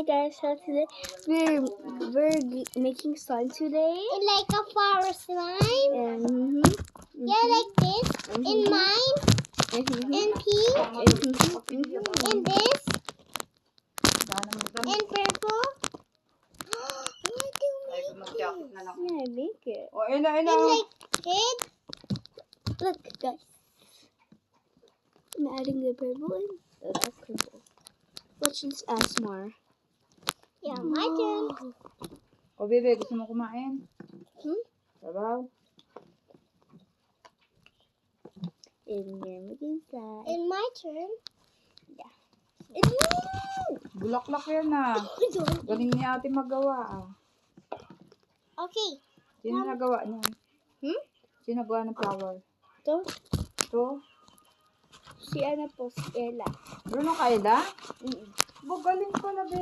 Hi guys, so today we're making slime today. It's like a flower slime. And Yeah, like this. In mine. In pink. In this. In purple. yeah, I make it. Oh, ina. In like red. Look guys, I'm adding the purple in. Oh, that's purple. Let's just add more. Yeah, my turn. O, bebe, gusto mo kumain? Sabaw? And you're making slime. In my turn. Yeah. Bulaklak yan ah. Galing ni ate magawa ah. Okay. Sino nagawa niyan? Sino nagawa ng flower? So, Ito? si Ana po, si Ella. Bruno Kaida? Galing pala, bebe.